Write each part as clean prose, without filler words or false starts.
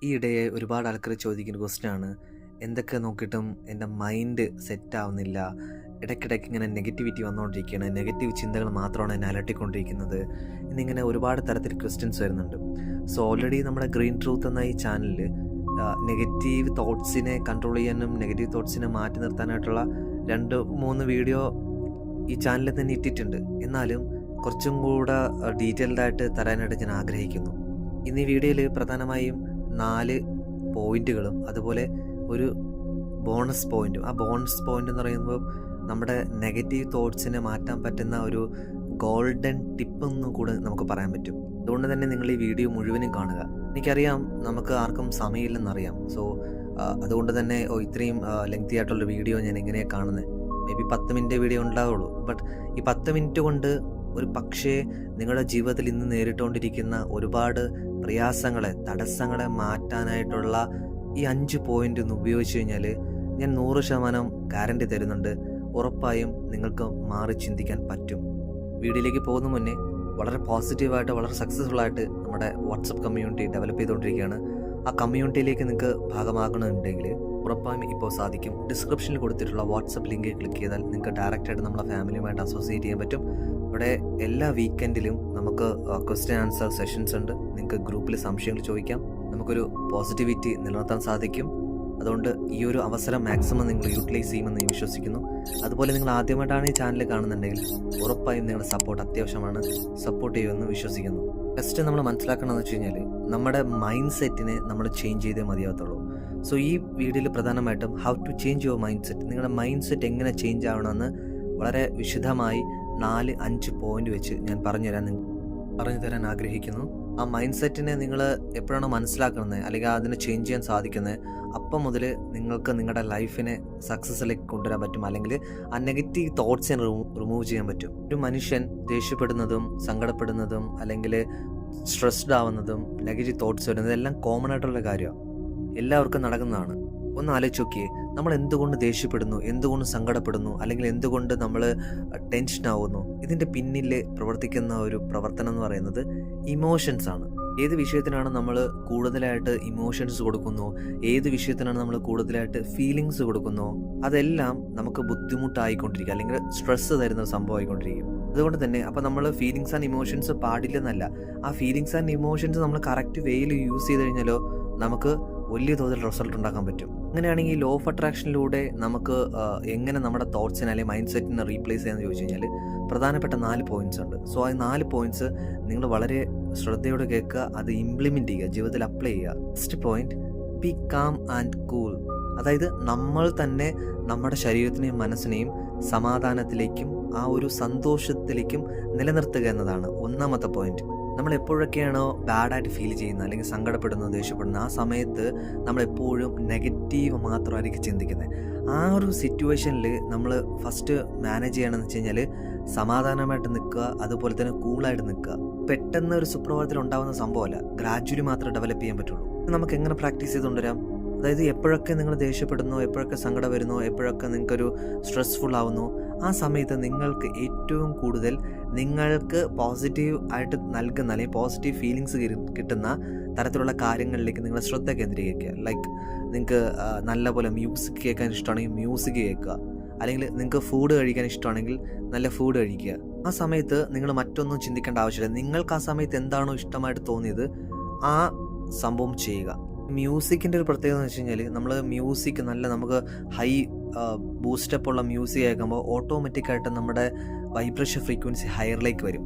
ഈയിടെ ഒരുപാട് ആൾക്കാർ ചോദിക്കുന്ന ക്വസ്റ്റ്യനാണ്, എന്തൊക്കെ നോക്കിയിട്ടും എൻ്റെ മൈൻഡ് സെറ്റ് ആവുന്നില്ല, ഇടയ്ക്കിടയ്ക്ക് ഇങ്ങനെ നെഗറ്റിവിറ്റി വന്നുകൊണ്ടിരിക്കുകയാണ്, നെഗറ്റീവ് ചിന്തകൾ മാത്രമാണ് എന്നെ അലട്ടിക്കൊണ്ടിരിക്കുന്നത് എന്നിങ്ങനെ ഒരുപാട് തരത്തിൽ ക്വസ്റ്റ്യൻസ് വരുന്നുണ്ട്. സോ ഓൾറെഡി നമ്മുടെ ഗ്രീൻ ട്രൂത്ത് എന്ന ഈ ചാനലിൽ നെഗറ്റീവ് തോട്ട്സിനെ കൺട്രോൾ ചെയ്യാനും നെഗറ്റീവ് തോട്ട്സിനെ മാറ്റി നിർത്താനായിട്ടുള്ള 2-3 വീഡിയോ ഈ ചാനലിൽ തന്നെ ഇട്ടിട്ടുണ്ട്. എന്നാലും കുറച്ചും കൂടെ ഡീറ്റെയിൽഡായിട്ട് തരാനായിട്ട് ഞാൻ ആഗ്രഹിക്കുന്നു. ഇന്ന് ഈ വീഡിയോയിൽ പ്രധാനമായും 4 പോയിന്റുകളും അതുപോലെ ഒരു ബോണസ് പോയിന്റും. ആ ബോണസ് പോയിന്റ് എന്ന് പറയുമ്പോൾ നമ്മുടെ നെഗറ്റീവ് തോട്ട്സിനെ മാറ്റാൻ പറ്റുന്ന ഒരു ഗോൾഡൻ ടിപ്പ് എന്നും കൂടെ നമുക്ക് പറയാൻ പറ്റും. അതുകൊണ്ട് തന്നെ നിങ്ങൾ ഈ വീഡിയോ മുഴുവനും കാണുക. എനിക്കറിയാം നമുക്ക് ആർക്കും സമയമില്ലെന്നറിയാം. സോ അതുകൊണ്ട് തന്നെ ഇത്രയും ലെങ്തി ആയിട്ടുള്ള വീഡിയോ ഞാൻ എങ്ങനെയാണ് കാണുന്നത്? മേ ബി 10 മിനിറ്റ് വീഡിയോ ഉണ്ടാവുള്ളൂ. ബട്ട് ഈ 10 മിനിറ്റ് കൊണ്ട് ഒരു പക്ഷേ നിങ്ങളുടെ ജീവിതത്തിൽ ഇന്ന് നേരിട്ടുകൊണ്ടിരിക്കുന്ന ഒരുപാട് പ്രയാസങ്ങളെ, തടസ്സങ്ങളെ മാറ്റാനായിട്ടുള്ള ഈ 5 പോയിന്റ് ഒന്ന് ഉപയോഗിച്ച് കഴിഞ്ഞാൽ ഞാൻ 100% ഗ്യാരണ്ടി തരുന്നുണ്ട്. ഉറപ്പായും നിങ്ങൾക്ക് മാറി ചിന്തിക്കാൻ പറ്റും. വീഡിയോയിലേക്ക് പോകുന്ന മുന്നേ വളരെ പോസിറ്റീവായിട്ട്, വളരെ സക്സസ്ഫുൾ ആയിട്ട് നമ്മുടെ വാട്സപ്പ് കമ്മ്യൂണിറ്റി ഡെവലപ്പ് ചെയ്തുകൊണ്ടിരിക്കുകയാണ്. ആ കമ്മ്യൂണിറ്റിയിലേക്ക് നിങ്ങൾക്ക് ഭാഗമാകണമെന്നുണ്ടെങ്കിൽ ഉറപ്പായും ഇപ്പോൾ സാധിക്കും. ഡിസ്ക്രിപ്ഷനിൽ കൊടുത്തിട്ടുള്ള വാട്സപ്പ് ലിങ്ക് ക്ലിക്ക് ചെയ്താൽ നിങ്ങൾക്ക് ഡയറക്റ്റായിട്ട് നമ്മുടെ ഫാമിലിയുമായിട്ട് അസോസിയേറ്റ് ചെയ്യാൻ പറ്റും. ഇവിടെ എല്ലാ വീക്കെൻഡിലും നമുക്ക് ക്വസ്റ്റ്യൻ ആൻസർ സെഷൻസ് ഉണ്ട്. നിങ്ങൾക്ക് ഗ്രൂപ്പിൽ സംശയങ്ങൾ ചോദിക്കാം. നമുക്കൊരു പോസിറ്റിവിറ്റി നിലനിർത്താൻ സാധിക്കും. അതുകൊണ്ട് ഈ ഒരു അവസരം മാക്സിമം നിങ്ങൾ യൂട്ടിലൈസ് ചെയ്യുമെന്ന് ഞാൻ വിശ്വസിക്കുന്നു. അതുപോലെ നിങ്ങൾ ആദ്യമായിട്ടാണ് ഈ ചാനൽ കാണുന്നുണ്ടെങ്കിൽ ഉറപ്പായും നിങ്ങളുടെ സപ്പോർട്ട് അത്യാവശ്യമാണ്. സപ്പോർട്ട് ചെയ്യുമെന്ന് വിശ്വസിക്കുന്നു. ഫസ്റ്റ് നമ്മൾ മനസ്സിലാക്കണമെന്ന് വെച്ച് കഴിഞ്ഞാൽ നമ്മുടെ മൈൻഡ് സെറ്റിനെ നമ്മൾ ചേഞ്ച് ചെയ്തേ മതിയാകത്തുള്ളൂ. സോ ഈ വീഡിയോയിൽ പ്രധാനമായിട്ടും how to change your mindset, നിങ്ങളുടെ മൈൻഡ് സെറ്റ് എങ്ങനെ ചേഞ്ച് ആവണമെന്ന് വളരെ വിശദമായി 4-5 പോയിന്റ് വെച്ച് ഞാൻ പറഞ്ഞു തരാൻ ആഗ്രഹിക്കുന്നു. ആ മൈൻഡ് സെറ്റിനെ നിങ്ങൾ എപ്പോഴാണോ മനസ്സിലാക്കുന്നത് അല്ലെങ്കിൽ അതിനെ ചേഞ്ച് ചെയ്യാൻ സാധിക്കുന്നത്, അപ്പം മുതൽ നിങ്ങൾക്ക് നിങ്ങളുടെ ലൈഫിനെ സക്സസ്സിലേക്ക് കൊണ്ടുവരാൻ പറ്റും. അല്ലെങ്കിൽ ആ നെഗറ്റീവ് തോട്ട്സിനെ റിമൂവ് ചെയ്യാൻ പറ്റും. ഒരു മനുഷ്യൻ ദേഷ്യപ്പെടുന്നതും സങ്കടപ്പെടുന്നതും അല്ലെങ്കിൽ സ്ട്രെസ്ഡ് ആവുന്നതും നെഗറ്റീവ് തോട്ട്സ് വരുന്നതും എല്ലാം കോമൺ ആയിട്ടുള്ള കാര്യമാണ്, എല്ലാവർക്കും നടക്കുന്നതാണ്. ഒന്ന് ആലോചിച്ച് നോക്കിയേ, നമ്മൾ എന്തുകൊണ്ട് ദേഷ്യപ്പെടുന്നു, എന്തുകൊണ്ട് സങ്കടപ്പെടുന്നു, അല്ലെങ്കിൽ എന്തുകൊണ്ട് നമ്മൾ ടെൻഷൻ ആവുന്നു? ഇതിൻ്റെ പിന്നിൽ പ്രവർത്തിക്കുന്ന ഒരു പ്രവർത്തനം എന്ന് പറയുന്നത് ഇമോഷൻസ് ആണ്. ഏത് വിഷയത്തിനാണ് നമ്മൾ കൂടുതലായിട്ട് ഇമോഷൻസ് കൊടുക്കുന്നു, ഏത് വിഷയത്തിനാണ് നമ്മൾ കൂടുതലായിട്ട് ഫീലിങ്സ് കൊടുക്കുന്നു, അതെല്ലാം നമുക്ക് ബുദ്ധിമുട്ടായിക്കൊണ്ടിരിക്കുക അല്ലെങ്കിൽ സ്ട്രെസ്സ് തരുന്ന സംഭവമായിക്കൊണ്ടിരിക്കും. അതുകൊണ്ട് തന്നെ അപ്പം നമ്മൾ ഫീലിങ്സ് ആൻഡ് ഇമോഷൻസ് പാടില്ലെന്നല്ല, ആ ഫീലിങ്സ് ആൻഡ് ഇമോഷൻസ് നമ്മൾ കറക്റ്റ് വേയിൽ യൂസ് ചെയ്ത് കഴിഞ്ഞാലോ നമുക്ക് വലിയ തോതിൽ റിസൾട്ട് ഉണ്ടാക്കാൻ പറ്റും. അങ്ങനെയാണെങ്കിൽ ലോ ഓഫ് അട്രാക്ഷനിലൂടെ നമുക്ക് എങ്ങനെ നമ്മുടെ തോട്ട്സിനെ അല്ലെങ്കിൽ മൈൻഡ് സെറ്റിനെ റീപ്ലേസ് ചെയ്യാമെന്ന് ചോദിച്ചു കഴിഞ്ഞാൽ പ്രധാനപ്പെട്ട 4 പോയിന്റ്സ് ഉണ്ട്. സോ ആ 4 പോയിന്റ്സ് നിങ്ങൾ വളരെ ശ്രദ്ധയോടെ കേൾക്കുക, അത് ഇംപ്ലിമെൻറ്റ് ചെയ്യുക, ജീവിതത്തിൽ അപ്ലൈ ചെയ്യുക. First point, B calm and cool. അതായത് നമ്മൾ തന്നെ നമ്മുടെ ശരീരത്തിനെയും മനസ്സിനെയും സമാധാനത്തിലേക്കും ആ ഒരു സന്തോഷത്തിലേക്കും നിലനിർത്തുക എന്നതാണ് ഒന്നാമത്തെ പോയിന്റ്. നമ്മൾ എപ്പോഴൊക്കെയാണോ ബാഡായിട്ട് ഫീൽ ചെയ്യുന്നത് അല്ലെങ്കിൽ സങ്കടപ്പെടുന്നത്, ദേഷ്യപ്പെടുന്നത്, ആ സമയത്ത് നമ്മളെപ്പോഴും നെഗറ്റീവ് മാത്രമായിരിക്കും ചിന്തിക്കുന്നത്. ആ ഒരു സിറ്റുവേഷനിൽ നമ്മൾ ഫസ്റ്റ് മാനേജ് ചെയ്യണമെന്ന് വെച്ച് കഴിഞ്ഞാൽ സമാധാനമായിട്ട് നിൽക്കുക, അതുപോലെ തന്നെ കൂളായിട്ട് നിൽക്കുക. പെട്ടെന്ന് ഒരു സുപ്രഭാതത്തിൽ ഉണ്ടാകുന്ന സംഭവമല്ല, ഗ്രാജുവലി മാത്രമേ ഡെവലപ്പ് ചെയ്യാൻ പറ്റുള്ളൂ. നമുക്ക് എങ്ങനെ പ്രാക്ടീസ് ചെയ്തുകൊണ്ടുവരാം? അതായത് എപ്പോഴൊക്കെ നിങ്ങൾ ദേഷ്യപ്പെടുന്നു, എപ്പോഴൊക്കെ സങ്കടം വരുന്നു, എപ്പോഴൊക്കെ നിങ്ങൾക്കൊരു സ്ട്രെസ്ഫുൾ ആവുന്നു, ആ സമയത്ത് നിങ്ങൾക്ക് ഏറ്റവും കൂടുതൽ നിങ്ങൾക്ക് പോസിറ്റീവ് ആയിട്ട് നൽകുന്ന അല്ലെങ്കിൽ പോസിറ്റീവ് ഫീലിങ്സ് കിട്ടുന്ന തരത്തിലുള്ള കാര്യങ്ങളിലേക്ക് നിങ്ങൾ ശ്രദ്ധ കേന്ദ്രീകരിക്കുക. ലൈക്ക് നിങ്ങൾക്ക് നല്ലപോലെ മ്യൂസിക് കേൾക്കാൻ ഇഷ്ടമാണെങ്കിൽ മ്യൂസിക് കേൾക്കുക, അല്ലെങ്കിൽ നിങ്ങൾക്ക് ഫുഡ് കഴിക്കാൻ ഇഷ്ടമാണെങ്കിൽ നല്ല ഫുഡ് കഴിക്കുക. ആ സമയത്ത് നിങ്ങൾ മറ്റൊന്നും ചിന്തിക്കേണ്ട ആവശ്യമില്ല. നിങ്ങൾക്ക് ആ സമയത്ത് എന്താണോ ഇഷ്ടമായിട്ട് തോന്നിയത് ആ സംഭവം ചെയ്യുക. മ്യൂസിക്കിൻ്റെ ഒരു പ്രത്യേകത എന്ന് വെച്ച് കഴിഞ്ഞാൽ നമ്മൾ മ്യൂസിക് നമുക്ക് ഹൈ ബൂസ്റ്റപ്പ് ഉള്ള മ്യൂസിക് കേൾക്കുമ്പോൾ ഓട്ടോമാറ്റിക്കായിട്ട് നമ്മുടെ വൈബ്രേഷൻ ഫ്രീക്വൻസി ഹയറിലേക്ക് വരും.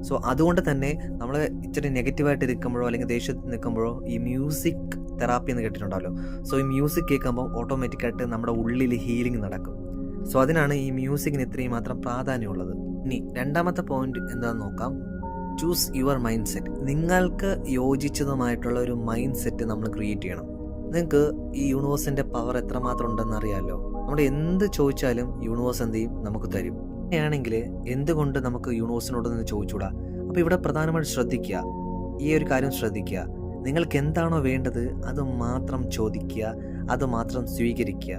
സോ അതുകൊണ്ട് തന്നെ നമ്മൾ ഇച്ചിരി നെഗറ്റീവായിട്ട് നിൽക്കുമ്പോഴോ അല്ലെങ്കിൽ ദേഷ്യത്തിൽ നിൽക്കുമ്പോഴോ ഈ മ്യൂസിക് തെറാപ്പി എന്ന് കേട്ടിട്ടുണ്ടല്ലോ. സോ ഈ മ്യൂസിക് കേൾക്കുമ്പോൾ ഓട്ടോമാറ്റിക്കായിട്ട് നമ്മുടെ ഉള്ളിൽ ഹീലിംഗ് നടക്കും. സോ അതിനാണ് ഈ മ്യൂസിക്കിന് ഇത്രയും മാത്രം പ്രാധാന്യമുള്ളത്. ഇനി രണ്ടാമത്തെ പോയിന്റ് എന്താണെന്ന് നോക്കാം. Choose your mind set. നിങ്ങൾക്ക് യോജിച്ചതുമായിട്ടുള്ള ഒരു മൈൻഡ് സെറ്റ് നമ്മൾ ക്രിയേറ്റ് ചെയ്യണം. നിങ്ങൾക്ക് ഈ യൂണിവേഴ്സിൻ്റെ പവർ എത്രമാത്രം ഉണ്ടെന്ന് അറിയാമല്ലോ. നമ്മൾ എന്ത് ചോദിച്ചാലും യൂണിവേഴ്സ് എന്ത് ചെയ്യും? നമുക്ക് തരും. അങ്ങനെയാണെങ്കിൽ എന്തുകൊണ്ട് നമുക്ക് യൂണിവേഴ്സിനോടൊന്ന് ചോദിച്ചൂടാ? അപ്പോൾ ഇവിടെ പ്രധാനമായിട്ട് ശ്രദ്ധിക്കുക, ഈ ഒരു കാര്യം ശ്രദ്ധിക്കുക. നിങ്ങൾക്ക് എന്താണോ വേണ്ടത് അത് മാത്രം ചോദിക്കുക, അത് മാത്രം സ്വീകരിക്കുക.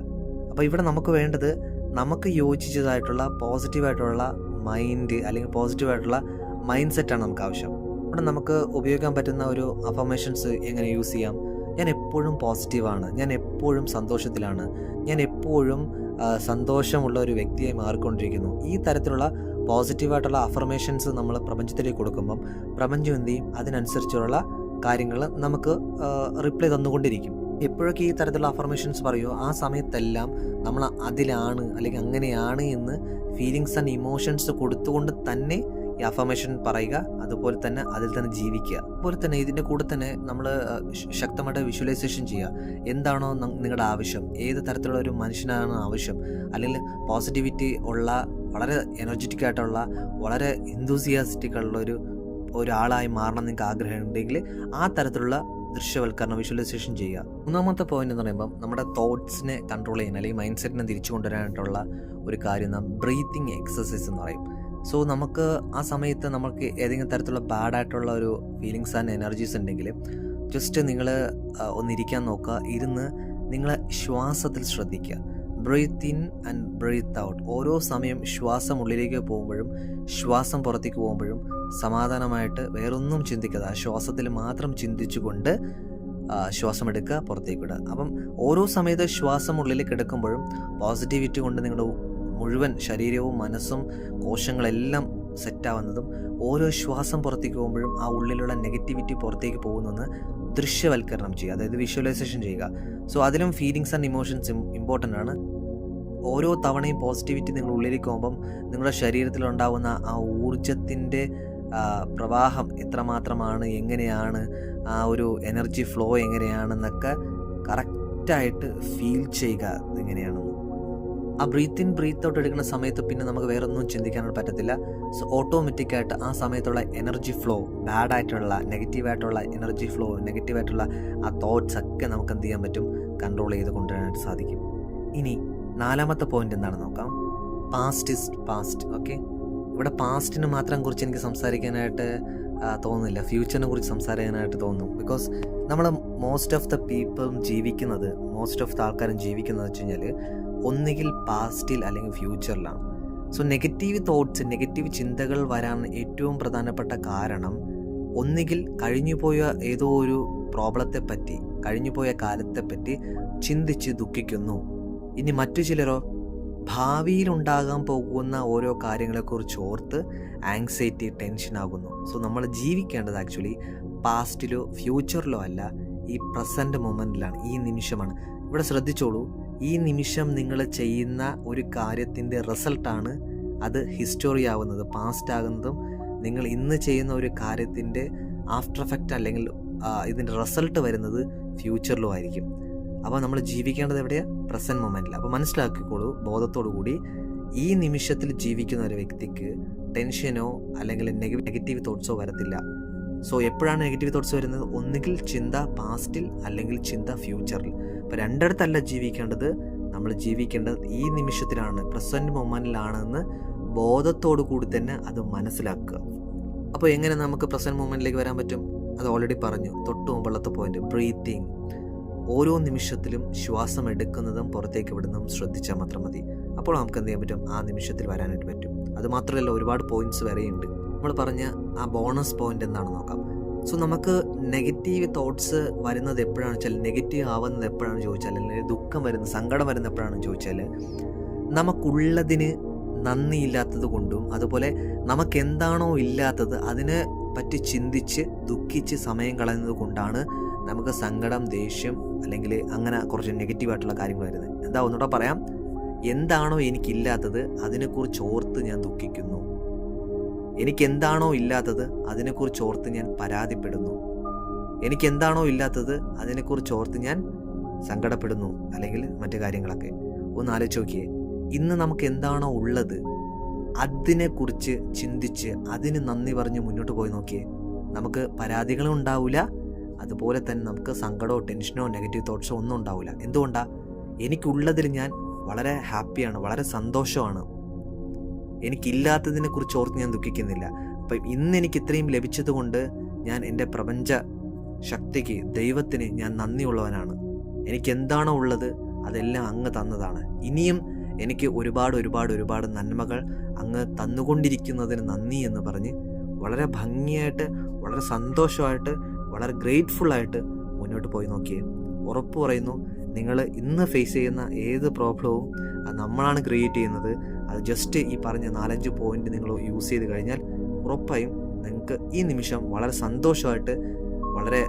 അപ്പോൾ ഇവിടെ നമുക്ക് വേണ്ടത് നമുക്ക് യോജിച്ചതായിട്ടുള്ള പോസിറ്റീവായിട്ടുള്ള മൈൻഡ് അല്ലെങ്കിൽ പോസിറ്റീവായിട്ടുള്ള മൈൻഡ് സെറ്റാണ് നമുക്ക് ആവശ്യം. ഇവിടെ നമുക്ക് ഉപയോഗിക്കാൻ പറ്റുന്ന ഒരു അഫർമേഷൻസ് എങ്ങനെ യൂസ് ചെയ്യാം? ഞാൻ എപ്പോഴും പോസിറ്റീവാണ്, ഞാൻ എപ്പോഴും സന്തോഷത്തിലാണ്, ഞാൻ എപ്പോഴും സന്തോഷമുള്ള ഒരു വ്യക്തിയായി മാറിക്കൊണ്ടിരിക്കുന്നു. ഈ തരത്തിലുള്ള പോസിറ്റീവായിട്ടുള്ള അഫർമേഷൻസ് നമ്മൾ പ്രപഞ്ചത്തിലേക്ക് കൊടുക്കുമ്പം പ്രപഞ്ചം എന്ത് ചെയ്യും, അതിനനുസരിച്ചുള്ള കാര്യങ്ങൾ നമുക്ക് റിപ്ലൈ തന്നുകൊണ്ടിരിക്കും. എപ്പോഴൊക്കെ ഈ തരത്തിലുള്ള അഫർമേഷൻസ് പറയുമോ ആ സമയത്തെല്ലാം നമ്മൾ അതിലാണ് അല്ലെങ്കിൽ അങ്ങനെയാണ് എന്ന് ഫീലിങ്സ് ആൻഡ് ഇമോഷൻസ് കൊടുത്തുകൊണ്ട് തന്നെ ഈ അഫർമേഷൻ പറയുക, അതുപോലെ തന്നെ അതിൽ തന്നെ ജീവിക്കുക. അതുപോലെ തന്നെ ഇതിൻ്റെ കൂടെ തന്നെ നമ്മൾ ശക്തമായിട്ട് വിഷ്വലൈസേഷൻ ചെയ്യുക. എന്താണോ നിങ്ങളുടെ ആവശ്യം, ഏത് തരത്തിലുള്ള ഒരു മനുഷ്യനാണ് ആവശ്യം, അല്ലെങ്കിൽ പോസിറ്റിവിറ്റി ഉള്ള, വളരെ എനർജറ്റിക് ആയിട്ടുള്ള, വളരെ എന്തൂസിയാസ്റ്റിക് ഉള്ള ഒരാളായി മാറണം നിങ്ങൾക്ക് ആഗ്രഹം ഉണ്ടെങ്കിൽ ആ തരത്തിലുള്ള ദൃശ്യവൽക്കരണം, വിഷ്വലൈസേഷൻ ചെയ്യുക. മൂന്നാമത്തെ പോയിന്റ് എന്ന് പറയുമ്പോൾ നമ്മുടെ തോട്ട്സിനെ കൺട്രോൾ ചെയ്യാൻ അല്ലെങ്കിൽ മൈൻഡ് സെറ്റിനെ തിരിച്ചു കൊണ്ടുവരാനായിട്ടുള്ള ഒരു കാര്യം നാം ബ്രീത്തിങ് എക്സസൈസ് എന്ന് പറയും. സോ നമുക്ക് ആ സമയത്ത് നമുക്ക് ഏതെങ്കിലും തരത്തിലുള്ള ബാഡായിട്ടുള്ള ഒരു ഫീലിങ്സ് ആൻഡ് എനർജീസ് ഉണ്ടെങ്കിൽ ജസ്റ്റ് നിങ്ങൾ ഒന്നിരിക്കാൻ നോക്കുക, ഇരുന്ന് നിങ്ങളെ ശ്വാസത്തിൽ ശ്രദ്ധിക്കുക. Breathe in and breathe out. ഓരോ സമയം ശ്വാസം ഉള്ളിലേക്ക് പോകുമ്പോഴും ശ്വാസം പുറത്തേക്ക് പോകുമ്പോഴും സമാധാനമായിട്ട് വേറൊന്നും ചിന്തിക്കാതെ ആ ശ്വാസത്തിൽ മാത്രം ചിന്തിച്ചുകൊണ്ട് ശ്വാസം എടുക്കുക, പുറത്തേക്ക് വിടുക. അപ്പം ഓരോ സമയത്ത് ശ്വാസം ഉള്ളിലേക്ക് എടുക്കുമ്പോഴും പോസിറ്റിവിറ്റി കൊണ്ട് നിങ്ങളുടെ മുഴുവൻ ശരീരവും മനസ്സും കോശങ്ങളെല്ലാം സെറ്റാവുന്നതും ഓരോ ശ്വാസം പുറത്തേക്ക് പോകുമ്പോഴും ആ ഉള്ളിലുള്ള നെഗറ്റിവിറ്റി പുറത്തേക്ക് പോകുന്നെന്ന് ദൃശ്യവൽക്കരണം ചെയ്യുക, അതായത് വിഷ്വലൈസേഷൻ ചെയ്യുക. സോ അതിലും ഫീലിങ്സ് ആൻഡ് ഇമോഷൻസ് ഇമ്പോർട്ടൻ്റ് ആണ്. ഓരോ തവണയും പോസിറ്റിവിറ്റി നിങ്ങൾ ഉള്ളിലേക്ക് പോകുമ്പം നിങ്ങളുടെ ശരീരത്തിലുണ്ടാകുന്ന ആ ഊർജത്തിൻ്റെ പ്രവാഹം എത്രമാത്രമാണ്, എങ്ങനെയാണ് ആ ഒരു എനർജി ഫ്ലോ എങ്ങനെയാണെന്നൊക്കെ കറക്റ്റായിട്ട് ഫീൽ ചെയ്യുക എങ്ങനെയാണെന്ന്. ആ ബ്രീത്ത് ഇൻ ബ്രീത്ത് ഔട്ട് എടുക്കുന്ന സമയത്ത് പിന്നെ നമുക്ക് വേറെ ഒന്നും ചിന്തിക്കാനായിട്ട് പറ്റത്തില്ല. സോ ഓട്ടോമാറ്റിക്കായിട്ട് ആ സമയത്തുള്ള എനർജി ഫ്ലോ, ബാഡായിട്ടുള്ള നെഗറ്റീവായിട്ടുള്ള എനർജി ഫ്ലോ, നെഗറ്റീവായിട്ടുള്ള ആ തോട്ട്സ് ഒക്കെ നമുക്ക് എന്ത് ചെയ്യാൻ പറ്റും, കൺട്രോൾ ചെയ്ത് കൊണ്ടുവരാനായിട്ട് സാധിക്കും. ഇനി നാലാമത്തെ പോയിന്റ് എന്താണെന്ന് നോക്കാം. Past is past. ഓക്കെ, ഇവിടെ പാസ്റ്റിനെ മാത്രം കുറിച്ച് എനിക്ക് സംസാരിക്കാനായിട്ട് തോന്നുന്നില്ല, ഫ്യൂച്ചറിനെ കുറിച്ച് സംസാരിക്കാനായിട്ട് തോന്നുന്നു. ബിക്കോസ് നമ്മൾ മോസ്റ്റ് ഓഫ് ദ പീപ്പിളും ജീവിക്കുന്നത്, മോസ്റ്റ് ഓഫ് ദ ആൾക്കാരും ജീവിക്കുന്നത് വെച്ച് കഴിഞ്ഞാൽ ഒന്നുകിൽ പാസ്റ്റിൽ അല്ലെങ്കിൽ ഫ്യൂച്ചറിലാണ്. സോ നെഗറ്റീവ് തോട്ട്സ്, നെഗറ്റീവ് ചിന്തകൾ വരാൻ ഏറ്റവും പ്രധാനപ്പെട്ട കാരണം ഒന്നുകിൽ കഴിഞ്ഞുപോയ ഏതോ ഒരു പ്രോബ്ലത്തെ പറ്റി, കഴിഞ്ഞുപോയ കാലത്തെപ്പറ്റി ചിന്തിച്ച് ദുഃഖിക്കുന്നു. ഇനി മറ്റു ചിലരോ ഭാവിയിലുണ്ടാകാൻ പോകുന്ന ഓരോ കാര്യങ്ങളെക്കുറിച്ച് ഓർത്ത് ആങ്സൈറ്റി, ടെൻഷനാകുന്നു. സോ നമ്മൾ ജീവിക്കേണ്ടത് ആക്ച്വലി പാസ്റ്റിലോ ഫ്യൂച്ചറിലോ അല്ല, ഈ പ്രസൻറ്റ് മൊമെൻറ്റിലാണ്, ഈ നിമിഷമാണ്. ഇവിടെ ശ്രദ്ധിച്ചോളൂ, ഈ നിമിഷം നിങ്ങൾ ചെയ്യുന്ന ഒരു കാര്യത്തിൻ്റെ റിസൾട്ടാണ് അത് ഹിസ്റ്ററി ആവുന്നത്, പാസ്റ്റ് ആകുന്നതും നിങ്ങൾ ഇന്ന് ചെയ്യുന്ന ഒരു കാര്യത്തിൻ്റെ ആഫ്റ്റർ എഫക്റ്റ് അല്ലെങ്കിൽ ഇതിൻ്റെ റിസൾട്ട് വരുന്നത് ഫ്യൂച്ചറിലും ആയിരിക്കും. അപ്പോൾ നമ്മൾ ജീവിക്കേണ്ടത് എവിടെയാണ്? പ്രസൻറ്റ് മൊമെൻറ്റിൽ. അപ്പോൾ മനസ്സിലാക്കിക്കോളൂ, ബോധത്തോടു കൂടി ഈ നിമിഷത്തിൽ ജീവിക്കുന്ന ഒരു വ്യക്തിക്ക് ടെൻഷനോ അല്ലെങ്കിൽ നെഗറ്റീവ് തോട്ട്സോ വരത്തില്ല. സോ എപ്പോഴാണ് നെഗറ്റീവ് തോട്ട്സ് വരുന്നത്? ഒന്നുകിൽ ചിന്ത പാസ്റ്റിൽ അല്ലെങ്കിൽ ചിന്ത ഫ്യൂച്ചറിൽ. അപ്പോൾ രണ്ടിടത്തല്ല ജീവിക്കേണ്ടത്, നമ്മൾ ജീവിക്കേണ്ടത് ഈ നിമിഷത്തിലാണ്, പ്രസൻറ്റ് മൊമെൻറ്റിലാണെന്ന് ബോധത്തോടു കൂടി തന്നെ അത് മനസ്സിലാക്കുക. അപ്പോൾ എങ്ങനെ നമുക്ക് പ്രസൻറ്റ് മൊമെൻറ്റിലേക്ക് വരാൻ പറ്റും? അത് ഓൾറെഡി പറഞ്ഞു, തൊട്ട് മുമ്പുള്ളത്തെ പോയിന്റ് ബ്രീത്തിങ്. ഓരോ നിമിഷത്തിലും ശ്വാസം എടുക്കുന്നതും പുറത്തേക്ക് വിടുന്നതും ശ്രദ്ധിച്ചാൽ മാത്രം മതി. അപ്പോൾ നമുക്ക് എന്ത് ചെയ്യാൻ പറ്റും? ആ നിമിഷത്തിൽ വരാനായിട്ട് പറ്റും. അതുമാത്രമല്ല, ഒരുപാട് പോയിന്റ്സ് വരെയുണ്ട്. നമ്മൾ പറഞ്ഞ ആ ബോണസ് പോയിന്റ് എന്താണെന്ന് നോക്കാം. സോ നമുക്ക് നെഗറ്റീവ് തോട്ട്സ് വരുന്നത് എപ്പോഴാണെന്ന് വെച്ചാൽ, നെഗറ്റീവ് ആവുന്നത് എപ്പോഴാണെന്ന് ചോദിച്ചാൽ, അല്ലെങ്കിൽ ദുഃഖം വരുന്നത്, സങ്കടം വരുന്നത് എപ്പോഴാണെന്ന് ചോദിച്ചാൽ, നമുക്കുള്ളതിന് നന്ദിയില്ലാത്തത് കൊണ്ടും അതുപോലെ നമുക്കെന്താണോ ഇല്ലാത്തത് അതിനെ പറ്റി ചിന്തിച്ച് ദുഃഖിച്ച് സമയം കളയുന്നത് കൊണ്ടാണ് നമുക്ക് സങ്കടം, ദേഷ്യം അല്ലെങ്കിൽ അങ്ങനെ കുറച്ച് നെഗറ്റീവായിട്ടുള്ള കാര്യങ്ങൾ വരുന്നത്. എന്താ ഒന്നുകൂടെ പറയാം, എന്താണോ എനിക്കില്ലാത്തത് അതിനെക്കുറിച്ച് ഓർത്ത് ഞാൻ ദുഃഖിക്കുന്നു, എനിക്കെന്താണോ ഇല്ലാത്തത് അതിനെക്കുറിച്ച് ഓർത്ത് ഞാൻ പരാതിപ്പെടുന്നു, എനിക്കെന്താണോ ഇല്ലാത്തത് അതിനെക്കുറിച്ച് ഓർത്ത് ഞാൻ സങ്കടപ്പെടുന്നു, അല്ലെങ്കിൽ മറ്റു കാര്യങ്ങളൊക്കെ. ഒന്ന് ആലോചിച്ച് നോക്കിയേ, ഇന്ന് നമുക്ക് എന്താണോ ഉള്ളത് അതിനെക്കുറിച്ച് ചിന്തിച്ച് അതിന് നന്ദി പറഞ്ഞ് മുന്നോട്ട് പോയി നോക്കിയേ, നമുക്ക് പരാതികളും ഉണ്ടാവില്ല, അതുപോലെ തന്നെ നമുക്ക് സങ്കടമോ ടെൻഷനോ നെഗറ്റീവ് തോട്ട്സോ ഒന്നും ഉണ്ടാവില്ല. എന്തുകൊണ്ടാണ്? എനിക്കുള്ളതിൽ ഞാൻ വളരെ ഹാപ്പിയാണ്, വളരെ സന്തോഷമാണ്, എനിക്കില്ലാത്തതിനെ കുറിച്ച് ഓർത്ത് ഞാൻ ദുഃഖിക്കുന്നില്ല. അപ്പം ഇന്ന് എനിക്ക് ഇത്രയും ലഭിച്ചത് കൊണ്ട് ഞാൻ എൻ്റെ പ്രപഞ്ച ശക്തിക്ക്, ദൈവത്തിന് ഞാൻ നന്ദിയുള്ളവനാണ്. എനിക്കെന്താണോ ഉള്ളത് അതെല്ലാം അങ്ങ് തന്നതാണ്. ഇനിയും എനിക്ക് ഒരുപാട് നന്മകൾ അങ്ങ് തന്നുകൊണ്ടിരിക്കുന്നതിന് നന്ദി എന്ന് പറഞ്ഞ് വളരെ ഭംഗിയായിട്ട്, വളരെ സന്തോഷമായിട്ട്, വളരെ ഗ്രേറ്റ്ഫുള്ളായിട്ട് മുന്നോട്ട് പോയി നോക്കിയേ. ഉറപ്പ് പറയുന്നു, നിങ്ങൾ ഇന്ന് ഫേസ് ചെയ്യുന്ന ഏത് പ്രോബ്ലവും അത് നമ്മളാണ് ക്രിയേറ്റ് ചെയ്യുന്നത്. അത് ജസ്റ്റ് ഈ പറഞ്ഞ 4-5 പോയിന്റ് നിങ്ങൾ യൂസ് ചെയ്ത് കഴിഞ്ഞാൽ ഉറപ്പായും നിങ്ങൾക്ക് ഈ നിമിഷം വളരെ സന്തോഷമായിട്ട് വളരെ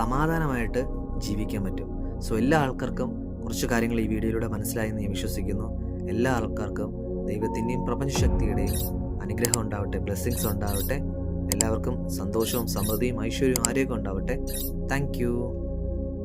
സമാധാനമായിട്ട് ജീവിക്കാൻ പറ്റും. സോ എല്ലാ ആൾക്കാർക്കും കുറച്ച് കാര്യങ്ങൾ ഈ വീഡിയോയിലൂടെ മനസ്സിലായെന്ന് ഞാൻ വിശ്വസിക്കുന്നു. എല്ലാ ആൾക്കാർക്കും ദൈവത്തിൻ്റെയും പ്രപഞ്ചശക്തിയുടെയും അനുഗ്രഹം ഉണ്ടാവട്ടെ, ബ്ലെസ്സിങ്സ് ഉണ്ടാവട്ടെ. എല്ലാവർക്കും സന്തോഷവും സമൃദ്ധിയും ഐശ്വര്യവും ആരോഗ്യം ഉണ്ടാവട്ടെ. Thank you.